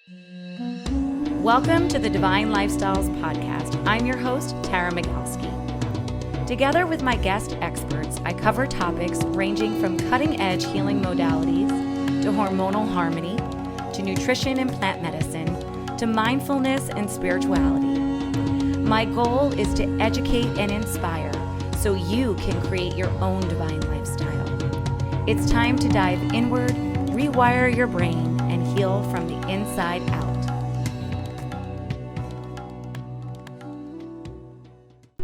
Welcome to the Divine Lifestyles Podcast. I'm your host, Tara Magalski. Together with my guest experts, I cover topics ranging from cutting-edge healing modalities to hormonal harmony, to nutrition and plant medicine, to mindfulness and spirituality. My goal is to educate and inspire so you can create your own divine lifestyle. It's time to dive inward, rewire your brain, and heal from the inside out.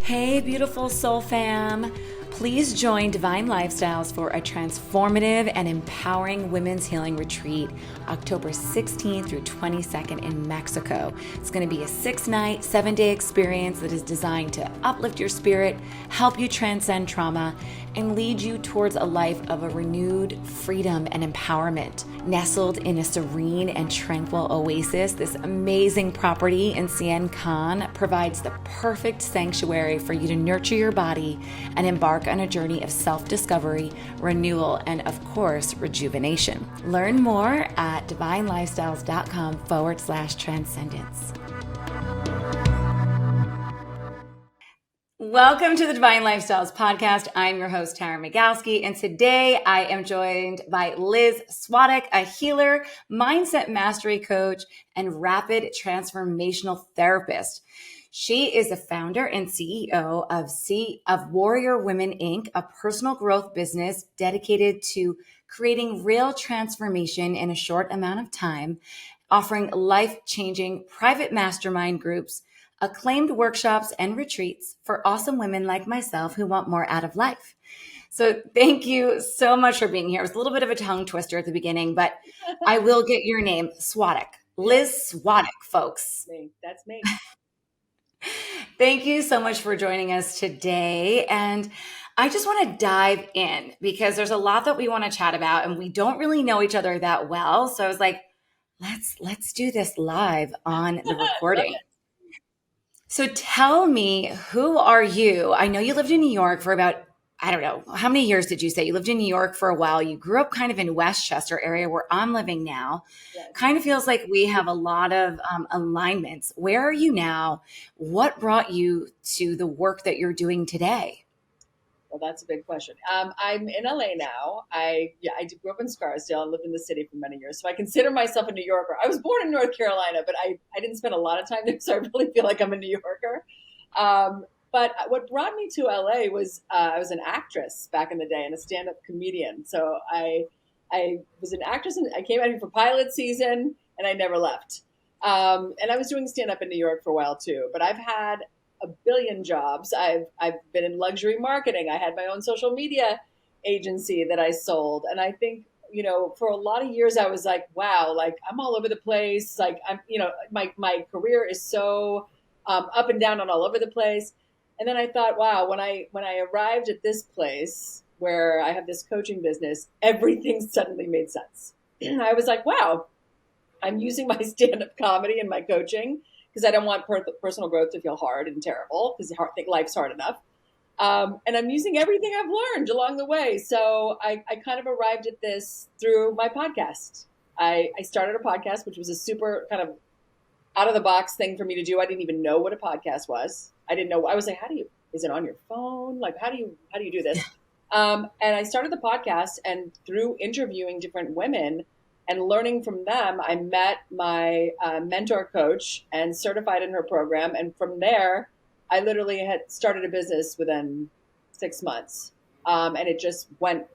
Hey, beautiful soul fam. Please join Divine Lifestyles for a transformative and empowering women's healing retreat, October 16th through 22nd in Mexico. It's going to be a 6-night, 7-day experience that is designed to uplift your spirit, help you transcend trauma, and lead you towards a life of a renewed freedom and empowerment. Nestled in a serene and tranquil oasis, this amazing property in Cien Can provides the perfect sanctuary for you to nurture your body and embark on a journey of self-discovery, renewal, and of course, rejuvenation. Learn more at divinelifestyles.com/transcendence. Welcome to the Divine Lifestyles Podcast. I'm your host, Tara Magalski, and today I am joined by Liz Svatek, a healer, mindset mastery coach, and rapid transformational therapist. She is the founder and CEO of Warrior Women, Inc., a personal growth business dedicated to creating real transformation in a short amount of time, offering life-changing private mastermind groups, acclaimed workshops, and retreats for awesome women like myself who want more out of life. So thank you so much for being here. It was a little bit of a tongue twister at the beginning, but I will get your name, Svatek. Liz Svatek, folks. That's me. Thank you so much for joining us today. And I just want to dive in because there's a lot that we want to chat about and we don't really know each other that well. So I was like, let's do this live on the recording. So tell me, who are you? I know you lived in New York for about, I don't know, how many years did you say? You lived in New York for a while. You grew up kind of in Westchester area where I'm living now. Yes. Kind of feels like we have a lot of alignments. Where are you now? What brought you to the work that you're doing today? Well, that's a big question. I'm in LA now. I grew up in Scarsdale and lived in the city for many years. So I consider myself a New Yorker. I was born in North Carolina, but I didn't spend a lot of time there. So I really feel like I'm a New Yorker. But what brought me to LA was I was an actress back in the day and a stand-up comedian. So I was an actress and I came out here for pilot season and I never left. And I was doing stand-up in New York for a while too. But I've had a billion jobs. I've been in luxury marketing. I had my own social media agency that I sold. And I think, for a lot of years I was like, wow, like I'm all over the place. Like I'm, my career is so up and down and all over the place. And then I thought, wow, when I arrived at this place where I have this coaching business, everything suddenly made sense. I was like, wow, I'm using my stand-up comedy and my coaching because I don't want personal growth to feel hard and terrible because I think life's hard enough. And I'm using everything I've learned along the way. So I kind of arrived at this through my podcast. I started a podcast, which was a super kind of out of the box thing for me to do. I didn't even know what a podcast was. I didn't know. I was like, is it on your phone? Like, how do you do this? And I started the podcast, and through interviewing different women and learning from them, I met my mentor coach and certified in her program. And from there, I literally had started a business within 6 months. And it just went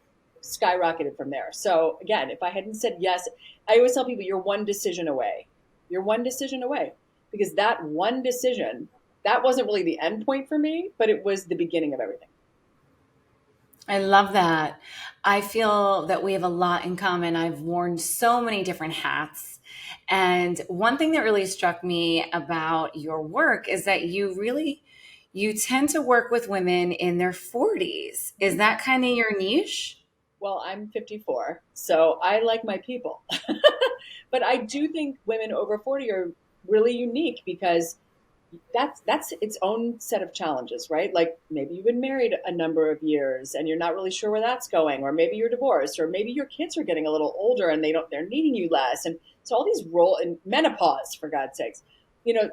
skyrocketed from there. So again, if I hadn't said yes, I always tell people you're one decision away. You're one decision away, because that one decision, that wasn't really the end point for me, but it was the beginning of everything. I love that. I feel that we have a lot in common. I've worn so many different hats. And one thing that really struck me about your work is that you tend to work with women in their 40s. Is that kind of your niche? Well, I'm 54, so I like my people. But I do think women over 40 are really unique because that's its own set of challenges, right? Like maybe you've been married a number of years and you're not really sure where that's going, or maybe you're divorced, or maybe your kids are getting a little older and they're needing you less. And So all these role in menopause, for God's sakes,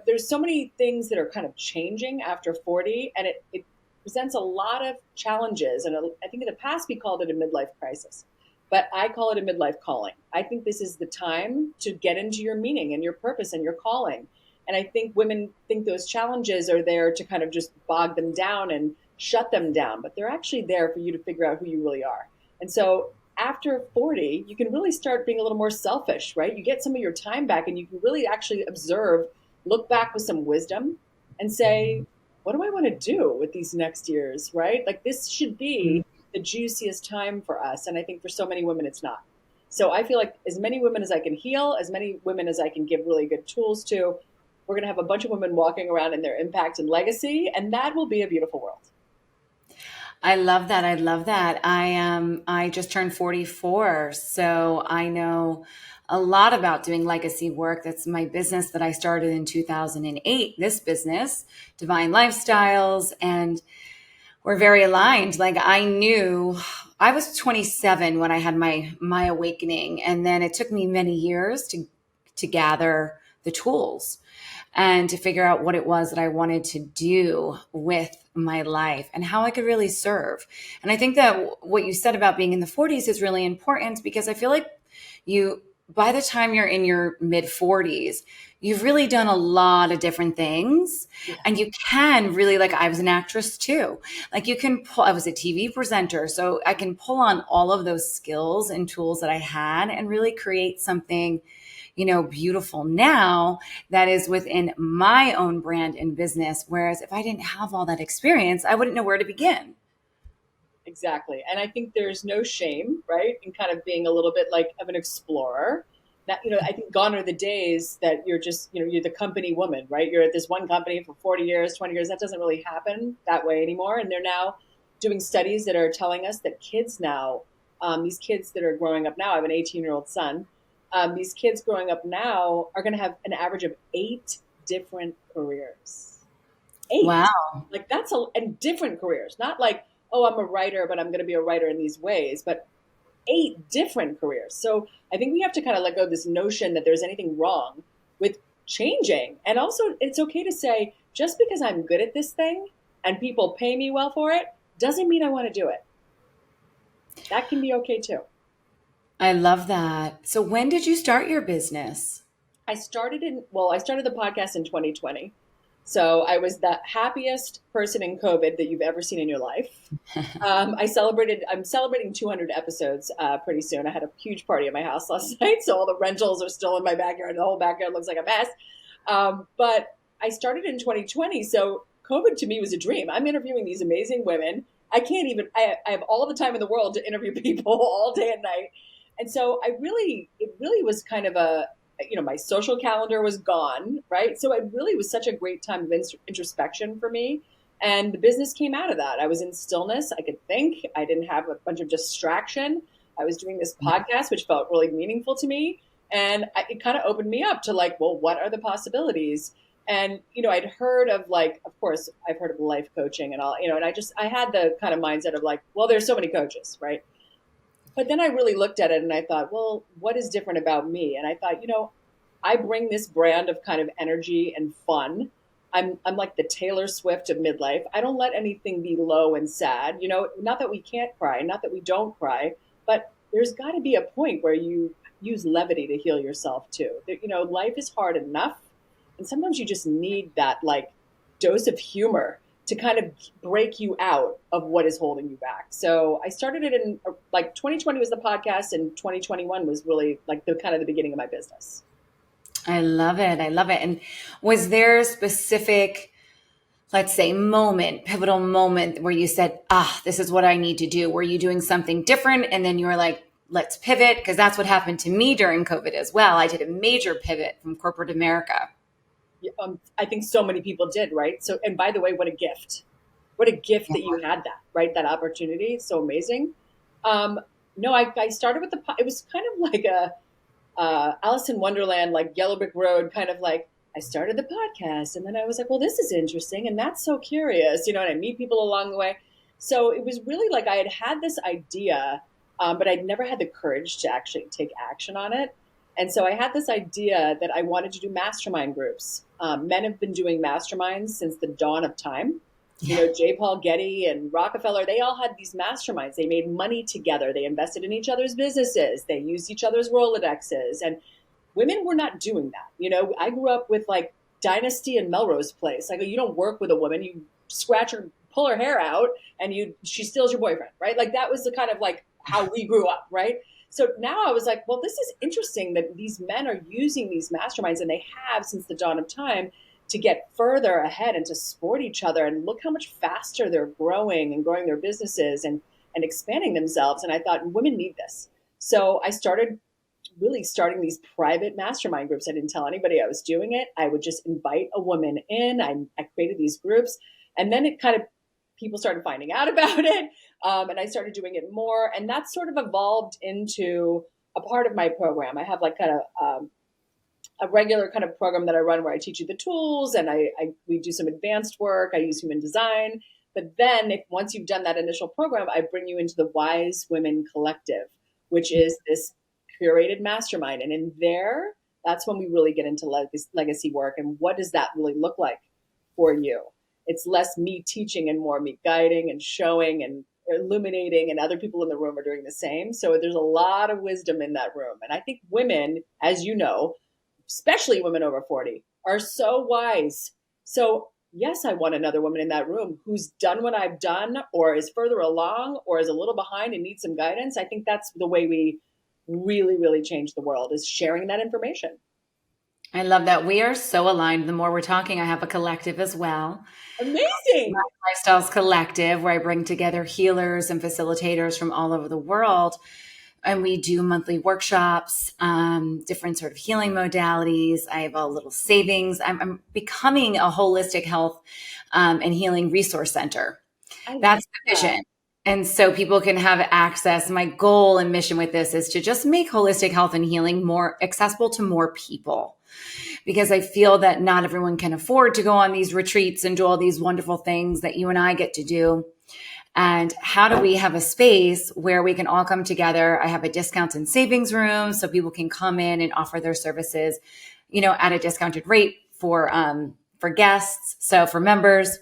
there's so many things that are kind of changing after 40, and it presents a lot of challenges. And I think in the past we called it a midlife crisis, but I call it a midlife calling. I think this is the time to get into your meaning and your purpose and your calling. And I think women think those challenges are there to kind of just bog them down and shut them down, but they're actually there for you to figure out who you really are. And so after 40, you can really start being a little more selfish, right? You get some of your time back and you can really actually observe, look back with some wisdom and say, what do I want to do with these next years, right? Like this should be the juiciest time for us. And I think for so many women, it's not. So I feel like as many women as I can heal, as many women as I can give really good tools to, we're going to have a bunch of women walking around in their impact and legacy, and that will be a beautiful world. I love that. I love that. I just turned 44, so I know a lot about doing legacy work. That's my business that I started in 2008, this business, Divine Lifestyles, and we're very aligned. Like I knew I was 27 when I had my awakening, and then it took me many years to gather the tools and to figure out what it was that I wanted to do with my life and how I could really serve. And I think that what you said about being in the 40s is really important, because I feel like by the time you're in your mid 40s, you've really done a lot of different things. Yeah. And you can really, like I was an actress too. Like I was a TV presenter. So I can pull on all of those skills and tools that I had and really create something beautiful now that is within my own brand and business. Whereas if I didn't have all that experience, I wouldn't know where to begin. Exactly. And I think there's no shame, right, in kind of being a little bit like of an explorer. That, I think gone are the days that you're just, you're the company woman, right? You're at this one company for 40 years, 20 years. That doesn't really happen that way anymore. And they're now doing studies that are telling us that kids now, these kids that are growing up now, I have an 18-year-old son. These kids growing up now are going to have an average of 8 different careers. 8. Wow. Like and different careers, not like, oh, I'm a writer, but I'm going to be a writer in these ways, but 8 different careers. So I think we have to kind of let go of this notion that there's anything wrong with changing. And also it's okay to say, just because I'm good at this thing and people pay me well for it, doesn't mean I want to do it. That can be okay too. I love that. So when did you start your business? I started the podcast in 2020. So I was the happiest person in COVID that you've ever seen in your life. I'm celebrating 200 episodes pretty soon. I had a huge party at my house last night. So all the rentals are still in my backyard. The whole backyard looks like a mess. But I started in 2020. So COVID to me was a dream. I'm interviewing these amazing women. I have all the time in the world to interview people all day and night. And so it really was kind of my social calendar was gone, right? So it really was such a great time of introspection for me. And the business came out of that. I was in stillness. I could think. I didn't have a bunch of distraction. I was doing this podcast, which felt really meaningful to me. And it kind of opened me up to like, well, what are the possibilities? And, I'd heard of of course, I've heard of life coaching and all, and I had the kind of mindset of like, well, there's so many coaches, right? But then I really looked at it and I thought, well, what is different about me? And I thought, I bring this brand of kind of energy and fun. I'm like the Taylor Swift of midlife. I don't let anything be low and sad. Not that we can't cry, not that we don't cry, but there's got to be a point where you use levity to heal yourself too. Life is hard enough. And sometimes you just need that like dose of humor to kind of break you out of what is holding you back. So I started it in 2020 was the podcast, and 2021 was really like the kind of the beginning of my business. I love it. I love it. And was there a specific, let's say, pivotal moment where you said, this is what I need to do? Were you doing something different? And then you were like, let's pivot? Because that's what happened to me during COVID as well. I did a major pivot from corporate America. I think so many people did, right? So, and by the way, what a gift that you had that, right? That opportunity. It's so amazing. No, I started with it was kind of like a Alice in Wonderland, like Yellow Brick Road, kind of like I started the podcast and then I was like, well, this is interesting. And that's so curious, and I meet people along the way. So it was really like I had this idea, but I'd never had the courage to actually take action on it. And so I had this idea that I wanted to do mastermind groups. Men have been doing masterminds since the dawn of time. You Yeah. know, J. Paul Getty and Rockefeller, they all had these masterminds. They made money together. They invested in each other's businesses. They used each other's Rolodexes. And women were not doing that. You know, I grew up with like Dynasty and Melrose Place. Like, you don't work with a woman, you scratch her, pull her hair out, and she steals your boyfriend, right? Like, that was the kind of like how we grew up, right? So now I was like, well, this is interesting that these men are using these masterminds, and they have since the dawn of time, to get further ahead and to support each other. And look how much faster they're growing and growing their businesses and expanding themselves. And I thought women need this. So I started really starting these private mastermind groups. I didn't tell anybody I was doing it. I would just invite a woman in. I created these groups, and then it kind of, people started finding out about it. And I started doing it more. And that sort of evolved into a part of my program. I have like kind of a regular kind of program that I run where I teach you the tools, and we do some advanced work. I use human design. But then once you've done that initial program, I bring you into the Wise Women Collective, which is this curated mastermind. And in there, that's when we really get into legacy work. And what does that really look like for you? It's less me teaching and more me guiding and showing and illuminating, and other people in the room are doing the same. So there's a lot of wisdom in that room. And I think women, as you know, especially women over 40, are so wise. So yes, I want another woman in that room who's done what I've done, or is further along, or is a little behind and needs some guidance. I think that's the way we really, really change the world, is sharing that information. I love that. We are so aligned. The more we're talking, I have a collective as well. Amazing. My Lifestyles Collective, where I bring together healers and facilitators from all over the world. And we do monthly workshops, different sort of healing modalities. I have a little savings. I'm becoming a holistic health and healing resource center. That's the vision. And so people can have access. My goal and mission with this is to just make holistic health and healing more accessible to more people, because I feel that not everyone can afford to go on these retreats and do all these wonderful things that you and I get to do. And how do we have a space where we can all come together? I have a discounts and savings room, so people can come in and offer their services, at a discounted rate for guests. So for members.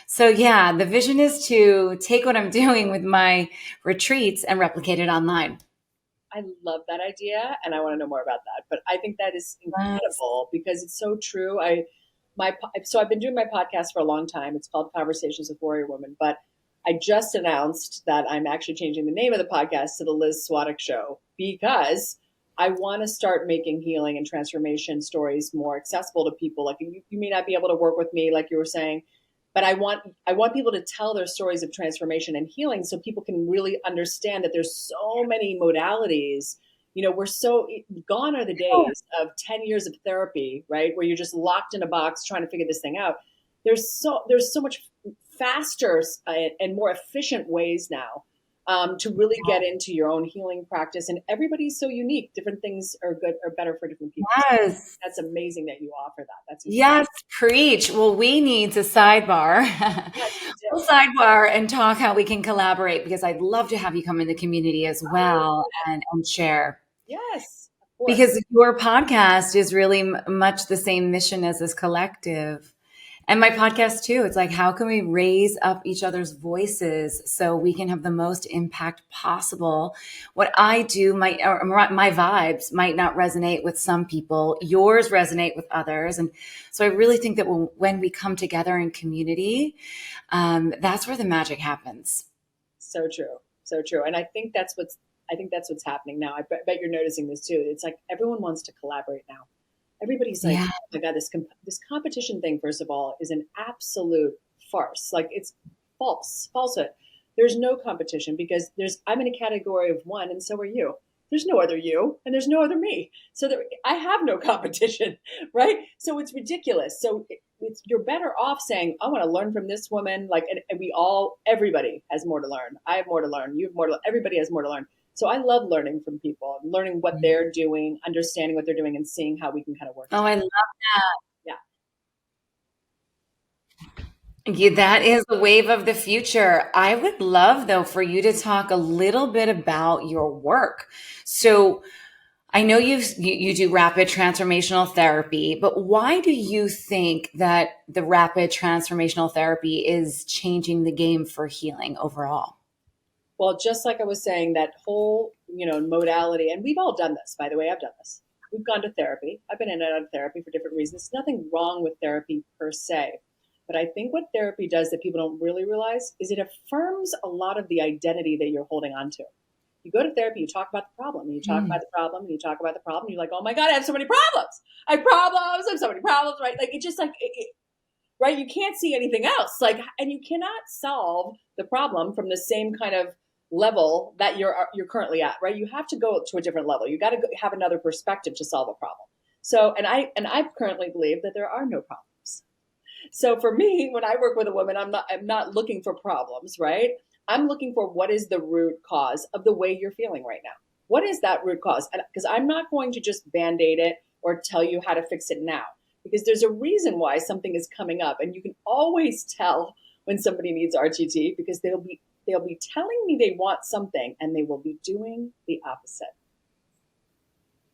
So yeah, the vision is to take what I'm doing with my retreats and replicate it online. I love that idea, and I want to know more about that. But I think that is incredible because it's so true. So I've been doing my podcast for a long time. It's called Conversations with Warrior Women, but I just announced that I'm actually changing the name of the podcast to the Liz Svatek Show, because I want to start making healing and transformation stories more accessible to people. Like, you may not be able to work with me, like you were saying, but I want people to tell their stories of transformation and healing, so people can really understand that there's so many modalities. We're so gone are the days of 10 years of therapy, right? Where you're just locked in a box trying to figure this thing out. There's so much faster and more efficient ways now to really get into your own healing practice. And everybody's so unique. Different things are good or better for different people. Yes. So that's amazing that you offer that. That's yes, preach. Well, we need to sidebar. We'll sidebar and talk how we can collaborate, because I'd love to have you come in the community as well and share. Yes. Because your podcast is really much the same mission as this collective. And my podcast too. It's like, how can we raise up each other's voices so we can have the most impact possible? What I do, my vibes might not resonate with some people. Yours resonate with others. And so I really think that when we come together in community, that's where the magic happens. So true. So true. And I think that's what's happening now. I bet you're noticing this too. It's like everyone wants to collaborate now. Everybody's like, oh my God, this competition thing, first of all, is an absolute farce. Like, it's falsehood. There's no competition, because I'm in a category of one, and so are you. There's no other you, and there's no other me. So I have no competition, right? So it's ridiculous. So you're better off saying, I want to learn from this woman. Like, and everybody has more to learn. I have more to learn. You have more to learn. Everybody has more to learn. So I love learning from people, learning what they're doing, understanding what they're doing, and seeing how we can kind of work. Oh, I love that. Yeah, that is the wave of the future. I would love, though, for you to talk a little bit about your work. So I know you do rapid transformational therapy, but why do you think that the rapid transformational therapy is changing the game for healing overall? Well, just like I was saying, that whole, modality, and we've all done this, by the way, I've done this. We've gone to therapy. I've been in and out of therapy for different reasons. There's nothing wrong with therapy per se. But I think what therapy does that people don't really realize is it affirms a lot of the identity that you're holding on to. You go to therapy, you talk about the problem, and you talk about the problem, and you talk about the problem. You're like, oh my God, I have so many problems. I have problems. I have so many problems, right? Like, it just like, right? You can't see anything else. Like, and you cannot solve the problem from the same kind of level that you're currently at, right? You have to go to a different level. You got to have another perspective to solve a problem. So, and I currently believe that there are no problems. So for me, when I work with a woman, I'm not looking for problems, right? I'm looking for what is the root cause of the way you're feeling right now. What is that root cause? And because I'm not going to just band-aid it or tell you how to fix it now, because there's a reason why something is coming up, and you can always tell when somebody needs RTT because they'll be telling me they want something and they will be doing the opposite.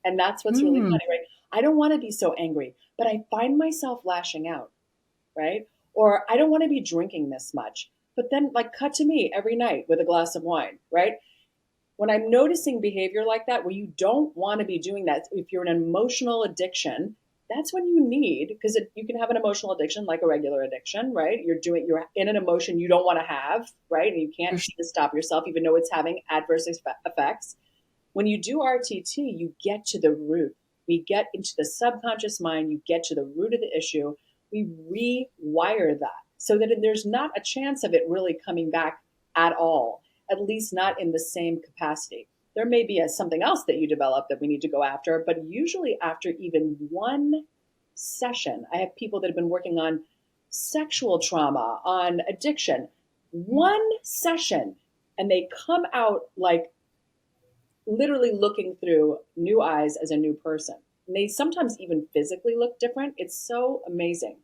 And that's what's really funny, right? I don't want to be so angry, but I find myself lashing out, right? Or I don't want to be drinking this much, but then like cut to me every night with a glass of wine, right? When I'm noticing behavior like that, where you don't want to be doing that, if you're an emotional addiction, that's when you need, because you can have an emotional addiction like a regular addiction, right? You're in an emotion you don't want to have, right? And you can't stop yourself, even though it's having adverse effects. When you do RTT, you get to the root. We get into the subconscious mind. You get to the root of the issue. We rewire that so that there's not a chance of it really coming back at all, at least not in the same capacity. There may be something else that you develop that we need to go after, but usually after even one session, I have people that have been working on sexual trauma, on addiction, one session, and they come out like literally looking through new eyes as a new person. And they sometimes even physically look different. It's so amazing.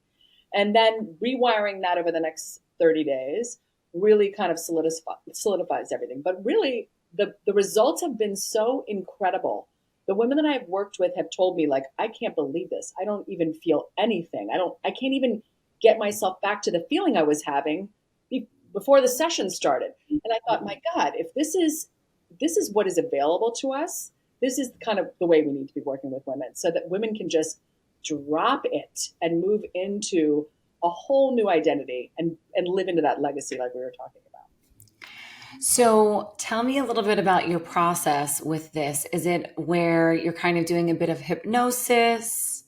And then rewiring that over the next 30 days really kind of solidifies everything. But really, the results have been so incredible. The women that I've worked with have told me, like, I can't believe this. I don't even feel anything. I can't even get myself back to the feeling I was having before the session started. And I thought, my God, if this is what is available to us, this is kind of the way we need to be working with women, so that women can just drop it and move into a whole new identity and live into that legacy like we were talking about. So tell me a little bit about your process with this. Is it where you're kind of doing a bit of hypnosis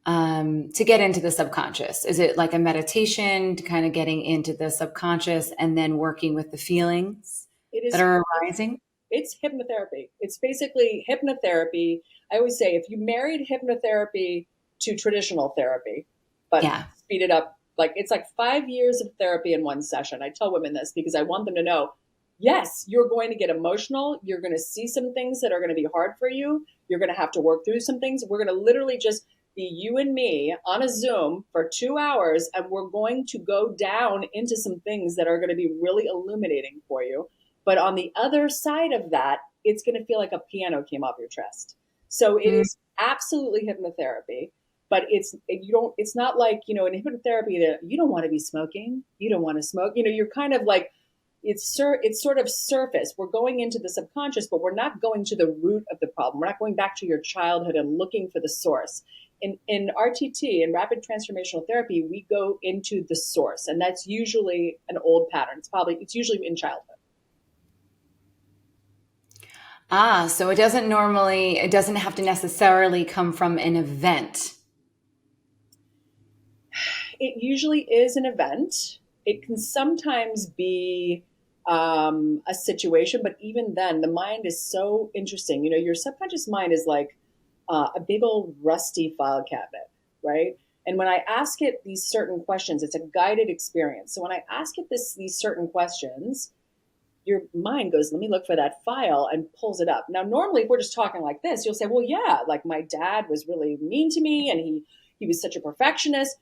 to get into the subconscious? Is it like a meditation to kind of getting into the subconscious and then working with the feelings that are arising? It's hypnotherapy. It's basically hypnotherapy. I always say if you married hypnotherapy to traditional therapy, but speed it up, like it's like 5 years of therapy in one session. I tell women this because I want them to know, yes, you're going to get emotional. You're going to see some things that are going to be hard for you. You're going to have to work through some things. We're going to literally just be you and me on a Zoom for 2 hours, and we're going to go down into some things that are going to be really illuminating for you. But on the other side of that, it's going to feel like a piano came off your chest. So it is absolutely hypnotherapy, but it's not like, in hypnotherapy that you don't want to be smoking. You don't want to smoke. You're kind of like, it's sort of surface. We're going into the subconscious, but we're not going to the root of the problem. We're not going back to your childhood and looking for the source. In RTT, in rapid transformational therapy, we go into the source, and that's usually an old pattern. It's usually in childhood. So it doesn't have to necessarily come from an event. It usually is an event. It can sometimes be a situation, but even then, the mind is so interesting. Your subconscious mind is like a big old rusty file cabinet, right? And when I ask it these certain questions, it's a guided experience. So when I ask it these certain questions, your mind goes, let me look for that file, and pulls it up. Now, normally, if we're just talking like this, you'll say, well, yeah, like my dad was really mean to me and he was such a perfectionist.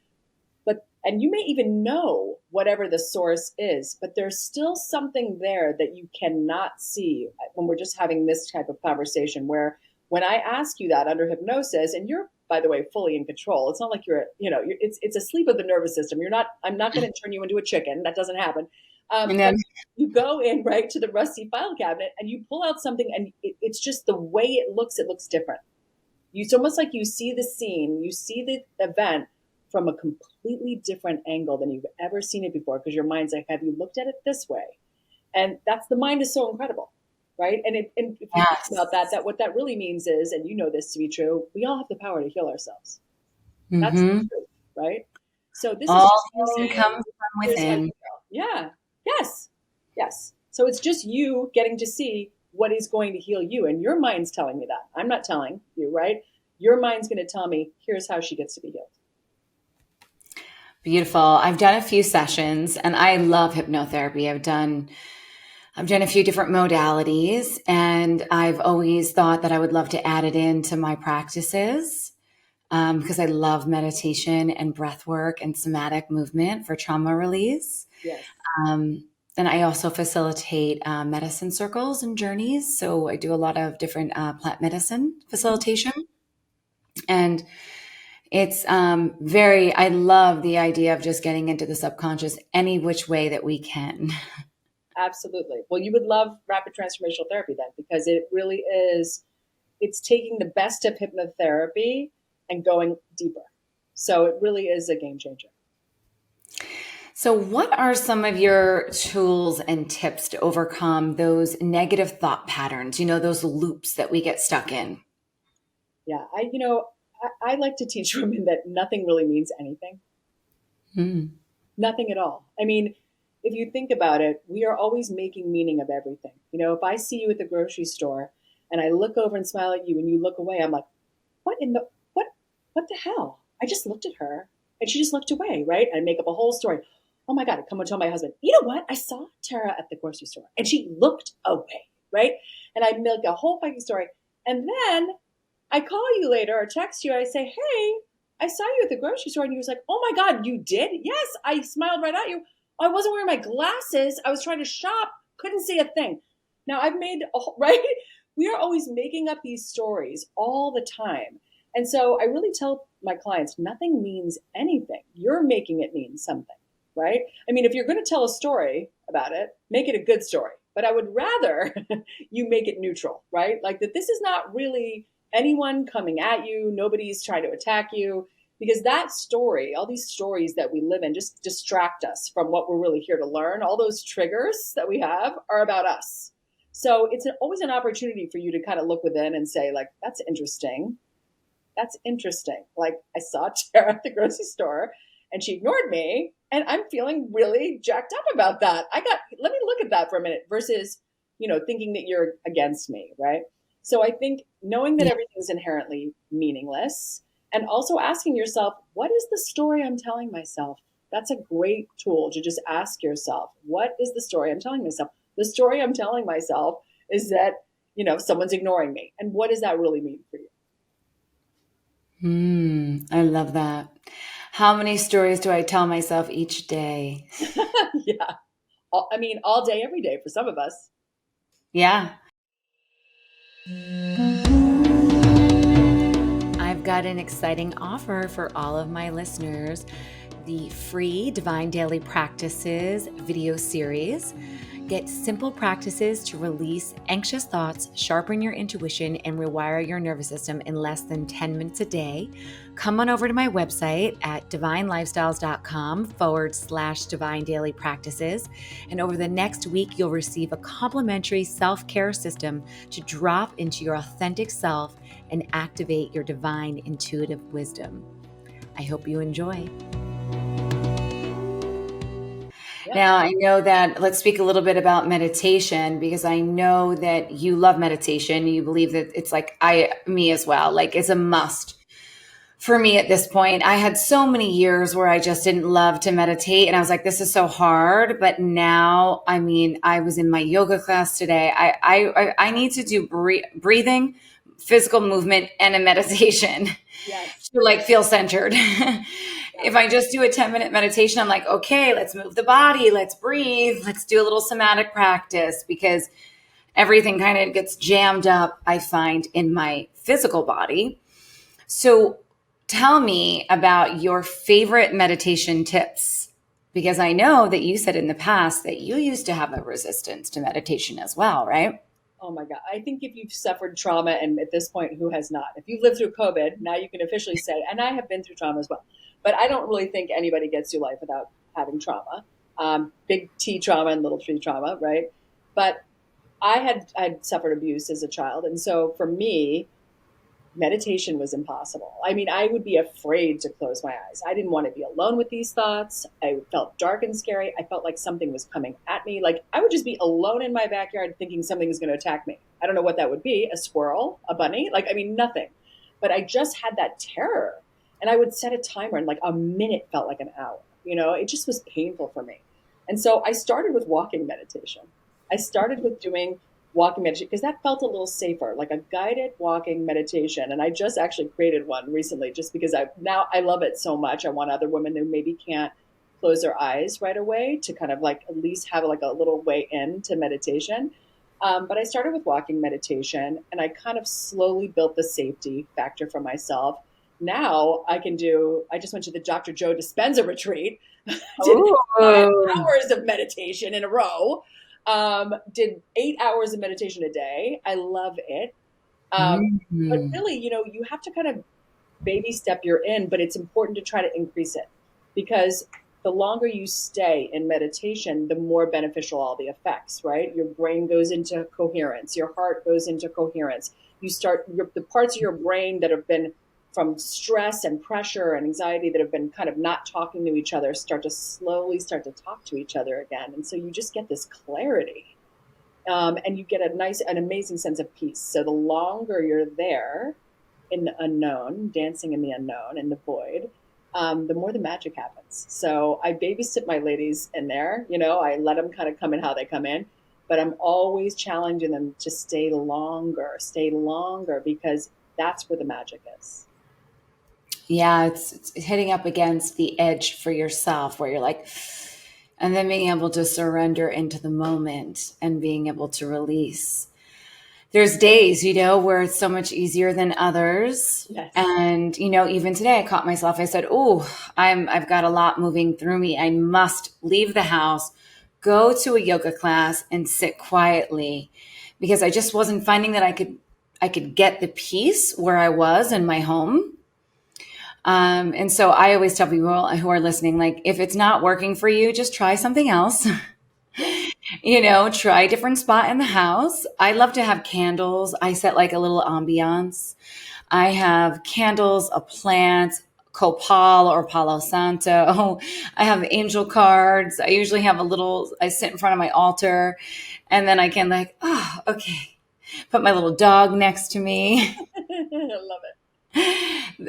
And you may even know whatever the source is, but there's still something there that you cannot see when we're just having this type of conversation, where when I ask you that under hypnosis, and you're, by the way, fully in control. It's not like it's a sleep of the nervous system. I'm not going to turn you into a chicken. That doesn't happen. And But then, you go in right to the rusty file cabinet and you pull out something, and it's just the way it looks different. It's almost like you see the scene, you see the event from a completely different angle than you've ever seen it before, because your mind's like, have you looked at it this way? And the mind is so incredible, right? And if you think about that what that really means is, and you know this to be true, we all have the power to heal ourselves. That's the truth, right? So this is all just you healing saying, comes from here's how you within. go. Yeah. Yes. So it's just you getting to see what is going to heal you. And your mind's telling me that. I'm not telling you, right? Your mind's going to tell me, here's how she gets to be healed. Beautiful. I've done a few sessions and I love hypnotherapy. I've done a few different modalities, and I've always thought that I would love to add it into my practices because I love meditation and breath work and somatic movement for trauma release. Yes. And I also facilitate medicine circles and journeys. So I do a lot of different plant medicine facilitation. And it's I love the idea of just getting into the subconscious any which way that we can. Absolutely. Well, you would love rapid transformational therapy then, because it really is, it's taking the best of hypnotherapy and going deeper. So it really is a game changer. So what are some of your tools and tips to overcome those negative thought patterns, those loops that we get stuck in? Yeah. I like to teach women that nothing really means anything. Nothing at all. I mean, if you think about it, we are always making meaning of everything. If I see you at the grocery store and I look over and smile at you and you look away, I'm like, what the hell? I just looked at her and she just looked away, right? And I make up a whole story. Oh my God, I come and tell my husband, you know what? I saw Tara at the grocery store and she looked away, right? And I make a whole fucking story. And then I call you later or text you. I say, hey, I saw you at the grocery store. And you was like, oh my God, you did? Yes, I smiled right at you. I wasn't wearing my glasses. I was trying to shop. Couldn't see a thing. Now right? We are always making up these stories all the time. And so I really tell my clients, nothing means anything. You're making it mean something, right? I mean, if you're going to tell a story about it, make it a good story. But I would rather you make it neutral, right? Like that this is not really anyone coming at you. Nobody's trying to attack you. Because that story, all these stories that we live in just distract us from what we're really here to learn. All those triggers that we have are about us. So it's always an opportunity for you to kind of look within and say, like, that's interesting. That's interesting. Like, I saw Tara at the grocery store and she ignored me and I'm feeling really jacked up about that. Let me look at that for a minute versus, thinking that you're against me, right? So I think knowing that everything's inherently meaningless, and also asking yourself, what is the story I'm telling myself? That's a great tool to just ask yourself, what is the story I'm telling myself? The story I'm telling myself is that, someone's ignoring me. And what does that really mean for you? I love that. How many stories do I tell myself each day? Yeah. All day, every day for some of us. Yeah. I've got an exciting offer for all of my listeners. The free Divine Daily Practices video series. Get simple practices to release anxious thoughts, sharpen your intuition, and rewire your nervous system in less than 10 minutes a day. Come on over to my website at divinelifestyles.com/divine daily practices. And over the next week, you'll receive a complimentary self-care system to drop into your authentic self and activate your divine intuitive wisdom. I hope you enjoy. Now, I know that, let's speak a little bit about meditation, because I know that you love meditation. You believe that it's like me as well. Like it's a must for me at this point. I had so many years where I just didn't love to meditate. And I was like, this is so hard. But now, I was in my yoga class today. I need to do breathing, physical movement, and a meditation to feel centered. If I just do a 10-minute meditation, I'm like, okay, let's move the body, let's breathe, let's do a little somatic practice, because everything kind of gets jammed up, I find, in my physical body. So tell me about your favorite meditation tips, because I know that you said in the past that you used to have a resistance to meditation as well, right? Oh my God. I think if you've suffered trauma, and at this point, who has not? If you've lived through COVID, now you can officially say, and I have been through trauma as well, but I don't really think anybody gets through life without having trauma. Big T trauma and little T trauma, right? But I had suffered abuse as a child. And so for me, meditation was impossible. I mean, I would be afraid to close my eyes. I didn't want to be alone with these thoughts. I felt dark and scary. I felt like something was coming at me. Like I would just be alone in my backyard thinking something is going to attack me. I don't know what that would be, a squirrel, a bunny, like, I mean, nothing. But I just had that terror. And I would set a timer and like a minute felt like an hour. It just was painful for me. And so I started with walking meditation. I started with doing walking meditation because that felt a little safer, like a guided walking meditation. And I just actually created one recently just because I love it so much. I want other women who maybe can't close their eyes right away to kind of like at least have like a little way into meditation. But I started with walking meditation and I kind of slowly built the safety factor for myself. Now I just went to the Dr. Joe Dispenza retreat, did 5 hours of meditation in a row, did 8 hours of meditation a day. I love it. But really, you have to kind of baby step you're in, but it's important to try to increase it because the longer you stay in meditation, the more beneficial all the effects, right? Your brain goes into coherence, your heart goes into coherence. The parts of your brain that have been from stress and pressure and anxiety that have been kind of not talking to each other start to talk to each other again. And so you just get this clarity. And you get an amazing sense of peace. So the longer you're there in the unknown, dancing in the unknown, in the void, the more the magic happens. So I babysit my ladies in there. I let them kind of come in how they come in, but I'm always challenging them to stay longer, because that's where the magic is. Yeah, it's hitting up against the edge for yourself where you're like, and then being able to surrender into the moment and being able to release. There's days, where it's so much easier than others. Yes. And, even today I caught myself, I said, I've got a lot moving through me. I must leave the house, go to a yoga class and sit quietly because I just wasn't finding that I could get the peace where I was in my home. And so I always tell people who are listening, like, if it's not working for you, just try something else. Try a different spot in the house. I love to have candles. I set like a little ambiance. I have candles, a plant, copal or palo santo. I have angel cards. I usually have I sit in front of my altar and then I can okay. Put my little dog next to me. I love it.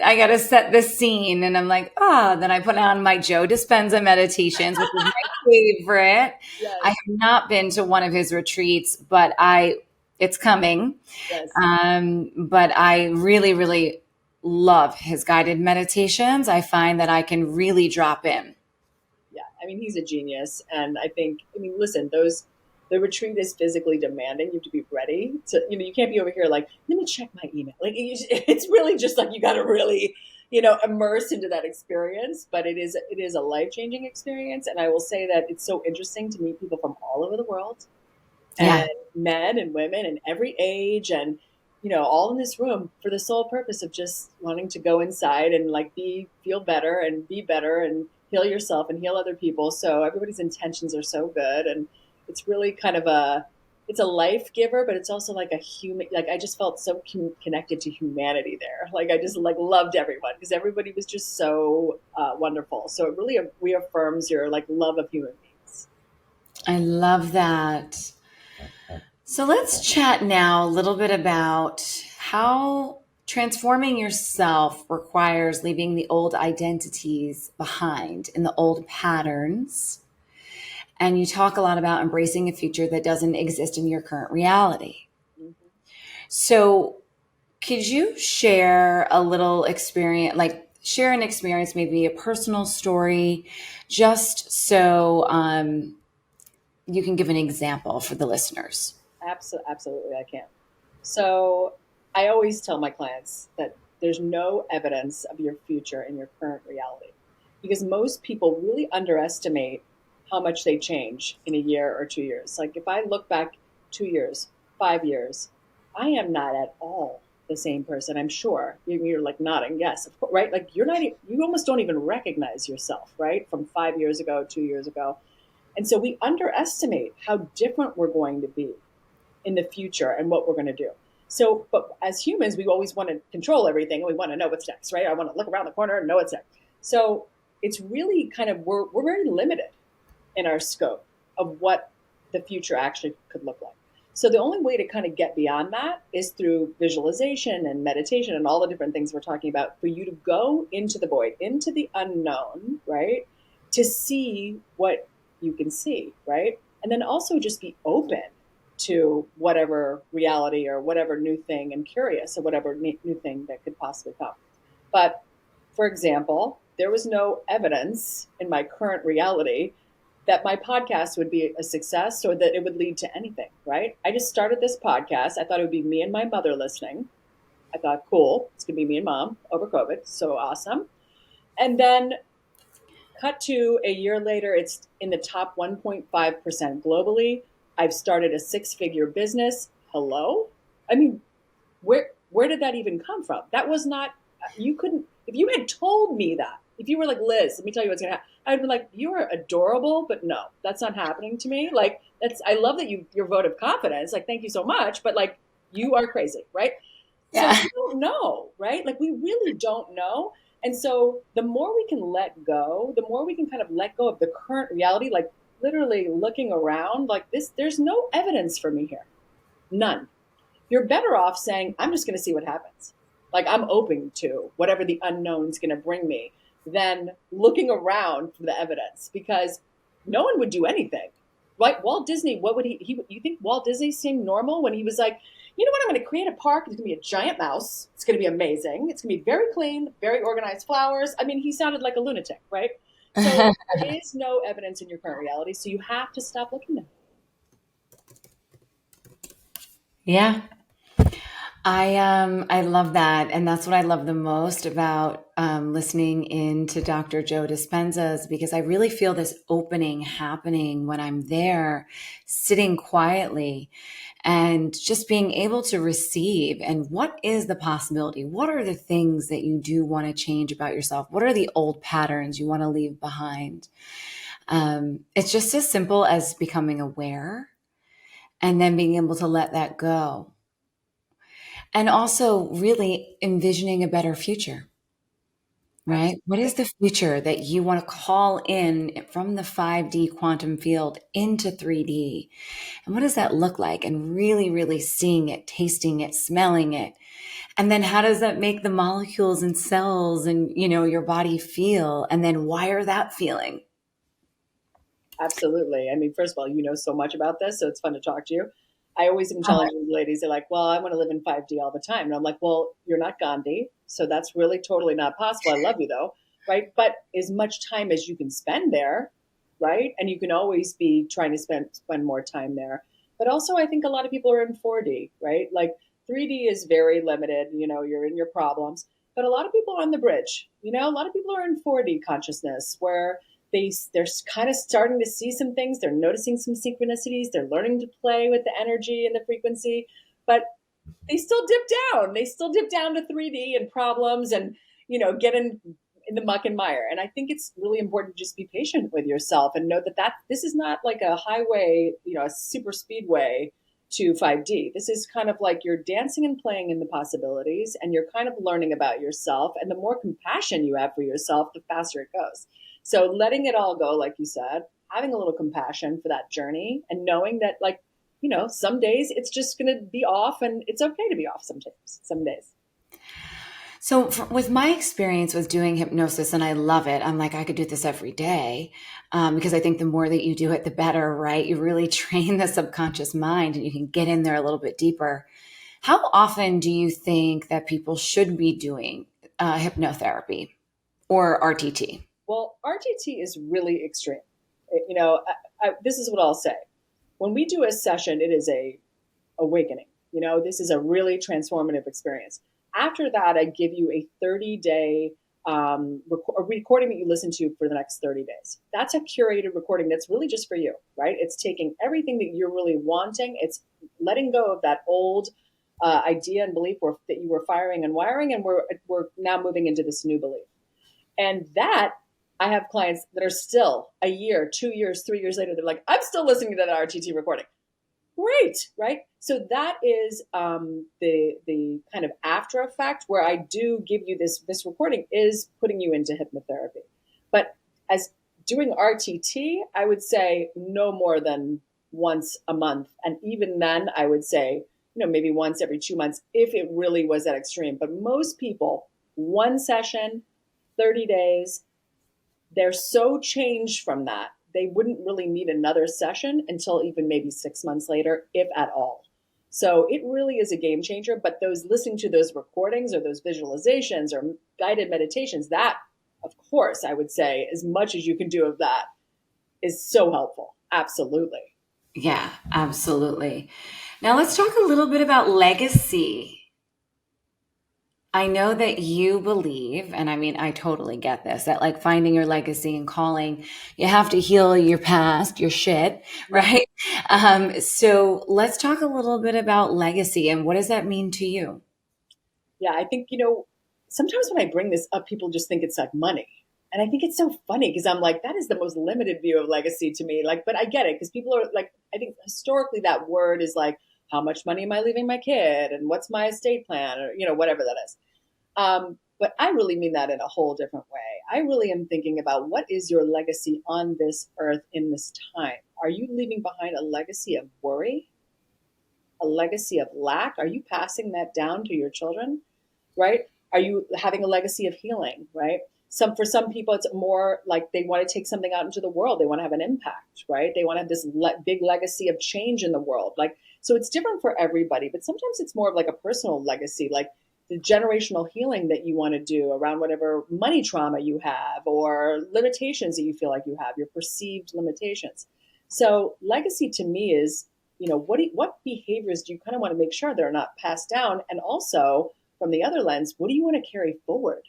I got to set the scene and I'm like, then I put on my Joe Dispenza meditations, which is my favorite. Yes. I have not been to one of his retreats, but it's coming. Yes. But I really, really love his guided meditations. I find that I can really drop in. Yeah. I mean, he's a genius. And listen, the retreat is physically demanding. You have to be ready to, you can't be over here like, let me check my email. Like it's really just like, you got to really, immerse into that experience, but it is a life-changing experience. And I will say that it's so interesting to meet people from all over the world and men and women and every age and, all in this room for the sole purpose of just wanting to go inside and like feel better and be better and heal yourself and heal other people. So everybody's intentions are so good. And it's really kind of it's a life giver, but it's also like a human, like I just felt so connected to humanity there. Like I just like loved everyone because everybody was just so wonderful. So it really reaffirms your like love of human beings. I love that. So let's chat now a little bit about how transforming yourself requires leaving the old identities behind and the old patterns. And you talk a lot about embracing a future that doesn't exist in your current reality. Mm-hmm. So could you share a little experience, like share an experience, maybe a personal story, just so you can give an example for the listeners? Absolutely, I can. So I always tell my clients that there's no evidence of your future in your current reality because most people really underestimate how much they change in a year or 2 years. Like if I look back 2 years, 5 years, I am not at all the same person. I'm sure you're like nodding, yes, of course, right? Like you're not, you almost don't even recognize yourself, right? From 5 years ago, 2 years ago. And so we underestimate how different we're going to be in the future and what we're going to do. So, but as humans, we always want to control everything and we want to know what's next, right? I want to look around the corner and know what's next. So it's really kind of, we're very limited in our scope of what the future actually could look like. So the only way to kind of get beyond that is through visualization and meditation and all the different things we're talking about for you to go into the void, into the unknown, right? To see what you can see, right? And then also just be open to whatever reality or whatever new thing and curious or whatever new thing that could possibly come. But for example, there was no evidence in my current reality that my podcast would be a success or that it would lead to anything, right? I just started this podcast. I thought it would be me and my mother listening. I thought, cool, it's going to be me and mom over COVID. So awesome. And then cut to a year later, it's in the top 1.5% globally. I've started a six-figure business. Hello? I mean, where did that even come from? That was not, you couldn't, if you had told me that, if you were like, Liz, let me tell you what's going to happen, I'd be like, you are adorable, but no, that's not happening to me. Like, I love that your vote of confidence. Like, thank you so much. But like, you are crazy, right? So Yeah. we don't know, right? Like, we really don't know. And so the more we can let go, the more we can kind of let go of the current reality, like literally looking around like this, there's no evidence for me here. None. You're better off saying, I'm just going to see what happens. Like I'm open to whatever the unknown's going to bring me than looking around for the evidence because no one would do anything. Like Walt Disney, what would you think Walt Disney seemed normal when he was like, you know what, I'm going to create a park. It's going to be a giant mouse. It's going to be amazing. It's going to be very clean, very organized flowers. I mean, he sounded like a lunatic, right? So there is no evidence in your current reality. So you have to stop looking there. Yeah. I love that, and that's what I love the most about listening in to Dr. Joe Dispenza's because I really feel this opening happening when I'm there, sitting quietly, and just being able to receive. And what is the possibility? What are the things that you do want to change about yourself? What are the old patterns you want to leave behind? It's just as simple as becoming aware and then being able to let that go and also really envisioning a better future, right? What is Absolutely. the future that you want to call in from the 5D quantum field into 3D? And what does that look like? And really, really seeing it, tasting it, smelling it. And then how does that make the molecules and cells and, your body feel? And then wire that feeling. Absolutely. I mean, first of all, you know so much about this, so it's fun to talk to you. I always am challenging ladies. They're like, well, I want to live in 5D all the time. And I'm like, well, you're not Gandhi. So that's really totally not possible. I love you though. Right. But as much time as you can spend there. Right. And you can always be trying to spend more time there. But also, I think a lot of people are in 4D. Right. Like 3D is very limited. You're in your problems. But a lot of people are on the bridge. A lot of people are in 4D consciousness where they're kind of starting to see some things. They're noticing some synchronicities. They're learning to play with the energy and the frequency, but they still dip down. They still dip down to 3D and problems and get in the muck and mire. And I think it's really important to just be patient with yourself and know that this is not like a highway, a super speedway to 5D. This is kind of like you're dancing and playing in the possibilities and you're kind of learning about yourself. And the more compassion you have for yourself, the faster it goes. So letting it all go, like you said, having a little compassion for that journey and knowing that some days it's just going to be off and it's okay to be off sometimes, some days. So with my experience with doing hypnosis, and I love it, I'm like, I could do this every day because I think the more that you do it, the better, right? You really train the subconscious mind and you can get in there a little bit deeper. How often do you think that people should be doing hypnotherapy or RTT? Well, RTT is really extreme. This is what I'll say. When we do a session, it is a awakening. This is a really transformative experience. After that, I give you a 30-day a recording that you listen to for the next 30 days. That's a curated recording that's really just for you, right? It's taking everything that you're really wanting. It's letting go of that old idea and belief that you were firing and wiring, and we're now moving into this new belief. And that I have clients that are still a year, 2 years, 3 years later, they're like, I'm still listening to that RTT recording. Great, right? So that is the kind of after effect where I do give you this recording is putting you into hypnotherapy. But as doing RTT, I would say no more than once a month. And even then, I would say, maybe once every 2 months if it really was that extreme. But most people, one session, 30 days, they're so changed from that they wouldn't really need another session until even maybe 6 months later, if at all. So it really is a game changer. But listening to those recordings or those visualizations or guided meditations, that, of course, I would say as much as you can do of that is so helpful. Absolutely. Yeah, absolutely. Now let's talk a little bit about legacy. I know that you believe, and I mean, I totally get this, that like finding your legacy and calling, you have to heal your past, your shit, right? So let's talk a little bit about legacy and what does that mean to you? Yeah, I think, sometimes when I bring this up, people just think it's like money. And I think it's so funny because I'm like, that is the most limited view of legacy to me. Like, but I get it because people are like, I think historically that word is like, how much money am I leaving my kid? And what's my estate plan? Or, whatever that is. But I really mean that in a whole different way. I really am thinking about what is your legacy on this earth in this time? Are you leaving behind a legacy of worry? A legacy of lack? Are you passing that down to your children? Right? Are you having a legacy of healing? Right? For some people, it's more like they want to take something out into the world. They want to have an impact, right? They want to have this big legacy of change in the world. Like, so it's different for everybody, but sometimes it's more of like a personal legacy, like the generational healing that you want to do around whatever money trauma you have or limitations that you feel like you have, your perceived limitations. So legacy to me is, what behaviors do you kind of want to make sure they're not passed down? And also from the other lens, what do you want to carry forward?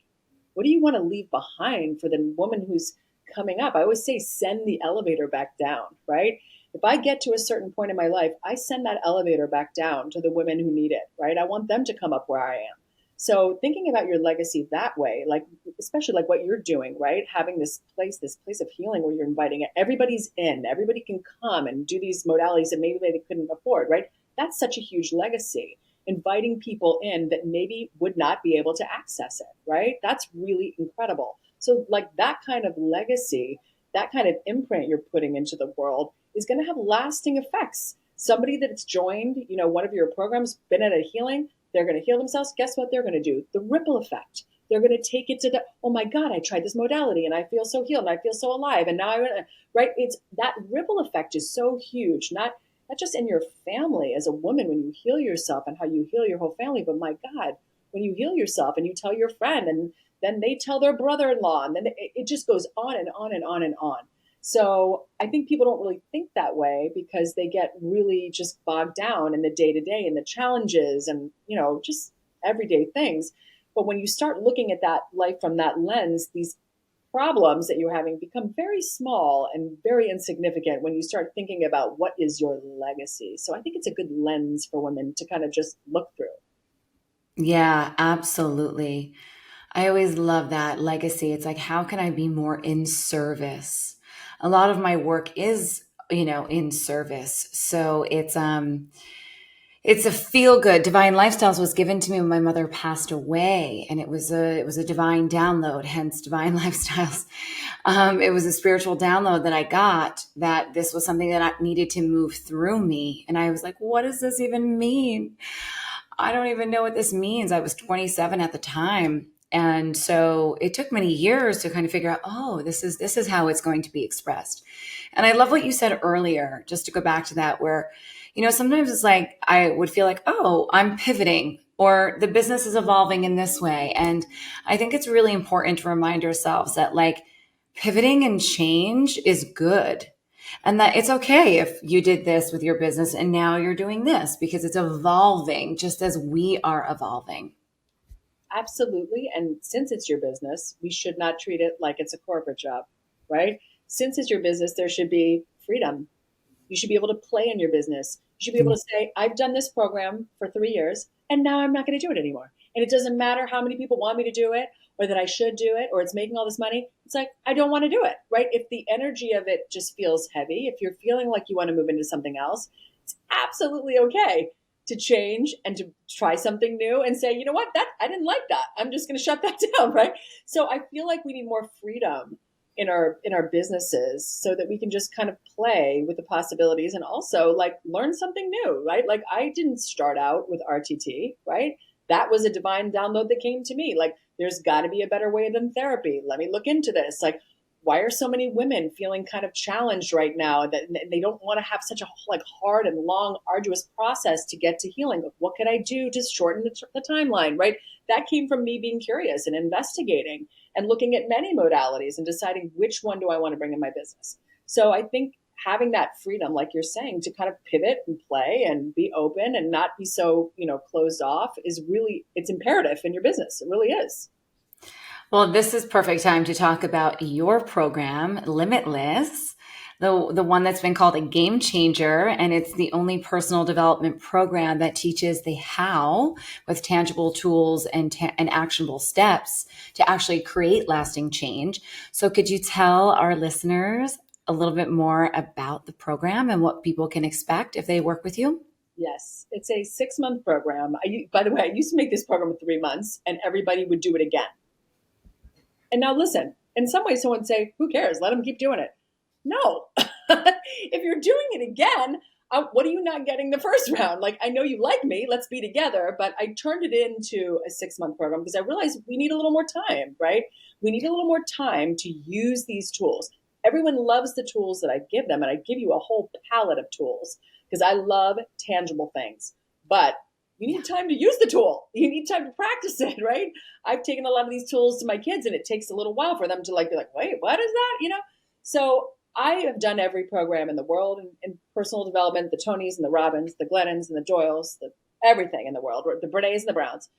What do you want to leave behind for the woman who's coming up? I always say, send the elevator back down, right? If I get to a certain point in my life, I send that elevator back down to the women who need it, right? I want them to come up where I am. So thinking about your legacy that way, like especially like what you're doing, right? Having this place of healing where you're inviting everybody's in, everybody can come and do these modalities that maybe they couldn't afford, right? That's such a huge legacy. Inviting people in that maybe would not be able to access it, right? That's really incredible. So like that kind of legacy, that kind of imprint you're putting into the world is going to have lasting effects. Somebody that's joined, one of your programs, been at a healing, they're going to heal themselves. Guess what they're going to do? The ripple effect. They're going to take it to oh my God, I tried this modality and I feel so healed and I feel so alive. And now right? It's that ripple effect is so huge, not just in your family as a woman when you heal yourself and how you heal your whole family, but my God, when you heal yourself and you tell your friend and then they tell their brother-in-law and then it just goes on and on and on and on. So I think people don't really think that way because they get really just bogged down in the day-to-day and the challenges and, just everyday things. But when you start looking at that life from that lens, these problems that you're having become very small and very insignificant when you start thinking about what is your legacy. So I think it's a good lens for women to kind of just look through. Yeah, absolutely. I always love that legacy. It's like, how can I be more in service? A lot of my work is, in service. So it's a feel good. Divine Lifestyles was given to me when my mother passed away, and it was a divine download, hence Divine Lifestyles. It was a spiritual download that I got that this was something that I needed to move through me. And I was like, what does this even mean? I don't even know what this means. I was 27 at the time. And so it took many years to kind of figure out, oh, this is how it's going to be expressed. And I love what you said earlier, just to go back to that, where, sometimes it's like, I would feel like, oh, I'm pivoting or the business is evolving in this way. And I think it's really important to remind ourselves that like pivoting and change is good. And that it's okay if you did this with your business and now you're doing this because it's evolving just as we are evolving. Absolutely. And since it's your business, we should not treat it like it's a corporate job, right? Since it's your business, there should be freedom. You should be able to play in your business. You should be able to say, I've done this program for 3 years and now I'm not going to do it anymore. And it doesn't matter how many people want me to do it or that I should do it or it's making all this money. It's like, I don't want to do it, right? If the energy of it just feels heavy, if you're feeling like you want to move into something else, it's absolutely okay to change and to try something new and say, you know what, that I didn't like that. I'm just going to shut that down, right? So I feel like we need more freedom in our businesses so that we can just kind of play with the possibilities and also like learn something new, right? Like I didn't start out with RTT, right? That was a divine download that came to me. Like there's got to be a better way than therapy. Let me look into this. Like why are so many women feeling kind of challenged right now that they don't want to have such a like hard and long arduous process to get to healing? What could I do to shorten the timeline, right? That came from me being curious and investigating and looking at many modalities and deciding which one do I want to bring in my business. So I think having that freedom, like you're saying, to kind of pivot and play and be open and not be so, closed off is really, it's imperative in your business. It really is. Well, this is perfect time to talk about your program, Limitless, the one that's been called a game changer. And it's the only personal development program that teaches the how with tangible tools and actionable steps to actually create lasting change. So could you tell our listeners a little bit more about the program and what people can expect if they work with you? Yes, it's a 6-month program. By the way, I used to make this program in 3 months and everybody would do it again. And now listen, in some ways someone would say, who cares? Let them keep doing it. No, if you're doing it again, what are you not getting the first round? Like, I know you like me, let's be together, but I turned it into a 6-month program because I realized we need a little more time, right? We need a little more time to use these tools. Everyone loves the tools that I give them, and I give you a whole palette of tools because I love tangible things. But you need time to use the tool. You need time to practice it, right? I've taken a lot of these tools to my kids, and it takes a little while for them to like be like, wait, what is that? So I have done every program in the world in personal development, the Tonys and the Robins, the Glennons and the Doyles, everything in the world, the Brenes and the Browns.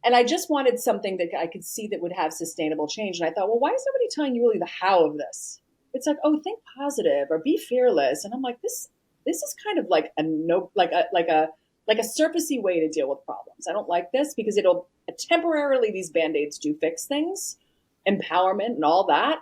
And I just wanted something that I could see that would have sustainable change. And I thought, well, why is nobody telling you really the how of this? It's like, oh, think positive or be fearless. And I'm like, this is kind of like a surfacey way to deal with problems. I don't like this because it'll temporarily, these Band-Aids do fix things, empowerment and all that.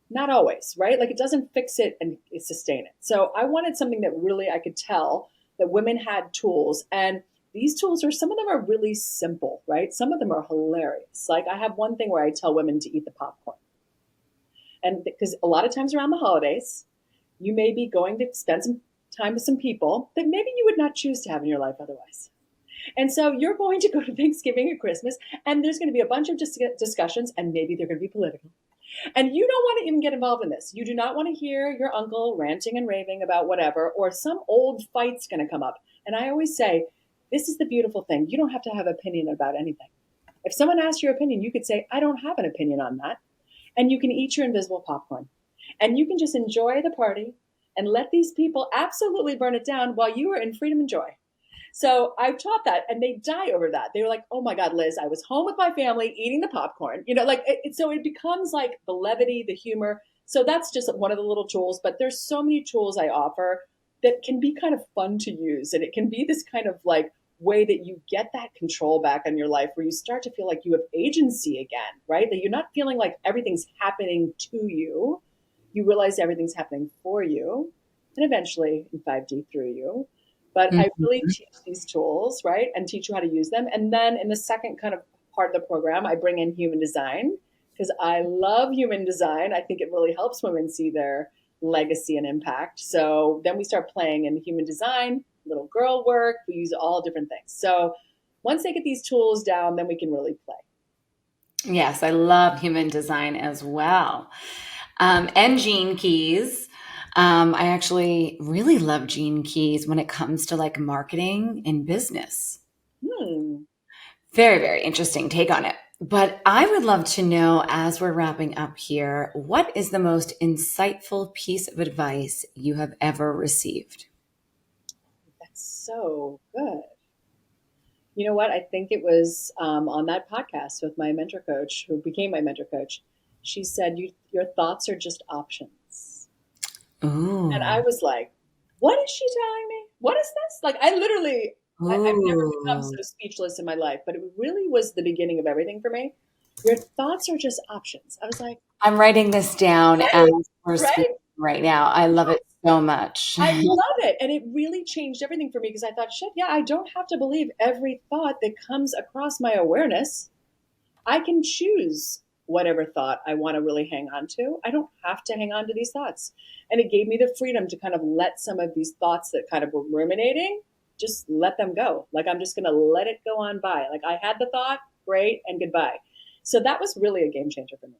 Not always, right? Like it doesn't fix it and sustain it. So I wanted something that really I could tell that women had tools. And these tools some of them are really simple, right? Some of them are hilarious. Like I have one thing where I tell women to eat the popcorn. And because a lot of times around the holidays, you may be going to spend some time with some people that maybe you would not choose to have in your life otherwise. And so you're going to go to Thanksgiving or Christmas, and there's going to be a bunch of discussions, and maybe they're going to be political. And you don't want to even get involved in this. You do not want to hear your uncle ranting and raving about whatever, or some old fight's going to come up. And I always say, this is the beautiful thing. You don't have to have an opinion about anything. If someone asks your opinion, you could say, I don't have an opinion on that. And you can eat your invisible popcorn. And you can just enjoy the party and let these people absolutely burn it down while you are in freedom and joy. So I've taught that, and they die over that. They were like, oh my God, Liz, I was home with my family eating the popcorn. So it becomes like the levity, the humor. So that's just one of the little tools, but there's so many tools I offer that can be kind of fun to use. And it can be this kind of like way that you get that control back in your life where you start to feel like you have agency again, right? That you're not feeling like everything's happening to you. You realize everything's happening for you and eventually in 5D through you. But I really teach these tools, right, and teach you how to use them. And then in the second kind of part of the program, I bring in human design because I love human design. I think it really helps women see their legacy and impact. So then we start playing in human design, little girl work. We use all different things. So once they get these tools down, then we can really play. Yes, I love human design as well. And Gene Keys. I actually really love Gene Keys when it comes to like marketing and business. Very, very interesting take on it. But I would love to know, as we're wrapping up here, what is the most insightful piece of advice you have ever received? That's so good. You know what? I think it was on that podcast with my mentor coach, who became my mentor coach. She said, your thoughts are just options. And I Ooh. was like, what is she telling me? What is this? Like, I've never become Ooh. so speechless in my life, but it really was the beginning of everything for me. Your thoughts are just options. I was like, I'm writing this down as right, we're right. speaking right now. I love it so much. I love it. And it really changed everything for me because I thought, shit, yeah, I don't have to believe every thought that comes across my awareness. I can choose whatever thought I want to really hang on to. I don't have to hang on to these thoughts. And it gave me the freedom to kind of let some of these thoughts that kind of were ruminating, just let them go. Like, I'm just going to let it go on by. Like, I had the thought, great, and goodbye. So that was really a game changer for me.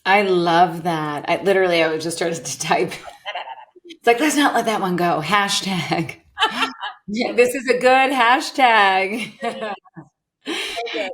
I love that. I was just started to type. It's like, let's not let that one go. Hashtag. Yeah, this is a good hashtag. Okay.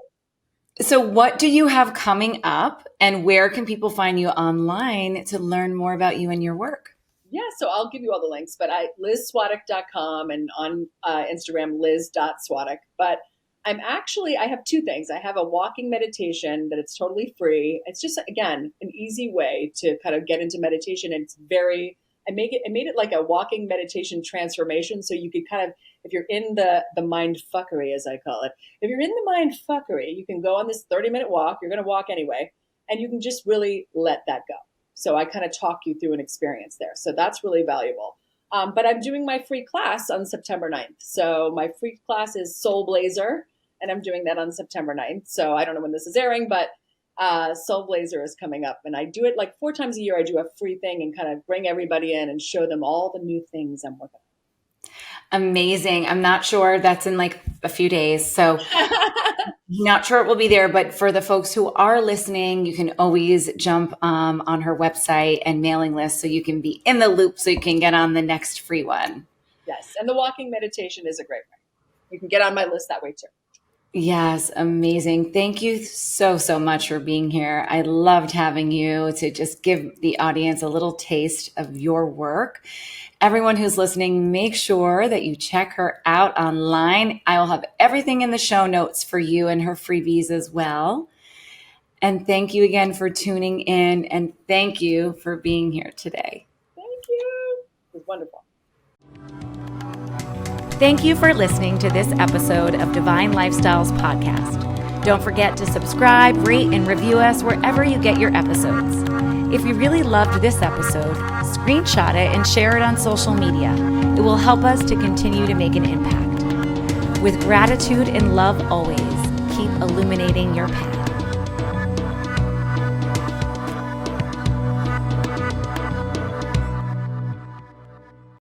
So, what do you have coming up, and where can people find you online to learn more about you and your work? Yeah, so I'll give you all the links, but lizswatek.com and on Instagram, liz.swatek. But I have two things. I have a walking meditation that it's totally free. It's just, again, an easy way to kind of get into meditation. And I made it like a walking meditation transformation. So you could kind of, if you're in the mind fuckery, as I call it, if you're in the mind fuckery, you can go on this 30-minute walk. You're going to walk anyway, and you can just really let that go. So I kind of talk you through an experience there. So that's really valuable. But I'm doing my free class on September 9th. So my free class is Soul Blazer, and I'm doing that on September 9th. So I don't know when this is airing, but Soul Blazer is coming up. And I do it like 4 times a year. I do a free thing and kind of bring everybody in and show them all the new things I'm working Amazing. I'm not sure, that's in like a few days. So, on. not sure it will be there, but for the folks who are listening, you can always jump on her website and mailing list so you can be in the loop so you can get on the next free one. Yes. And the walking meditation is a great way. You can get on my list that way too. Yes, amazing. Thank you so, so much for being here. I loved having you to just give the audience a little taste of your work. Everyone who's listening, make sure that you check her out online. I will have everything in the show notes for you and her freebies as well. And thank you again for tuning in, and thank you for being here today. Thank you. It was wonderful. Thank you for listening to this episode of Divine Lifestyles Podcast. Don't forget to subscribe, rate, and review us wherever you get your episodes. If you really loved this episode, screenshot it and share it on social media. It will help us to continue to make an impact. With gratitude and love always, keep illuminating your path.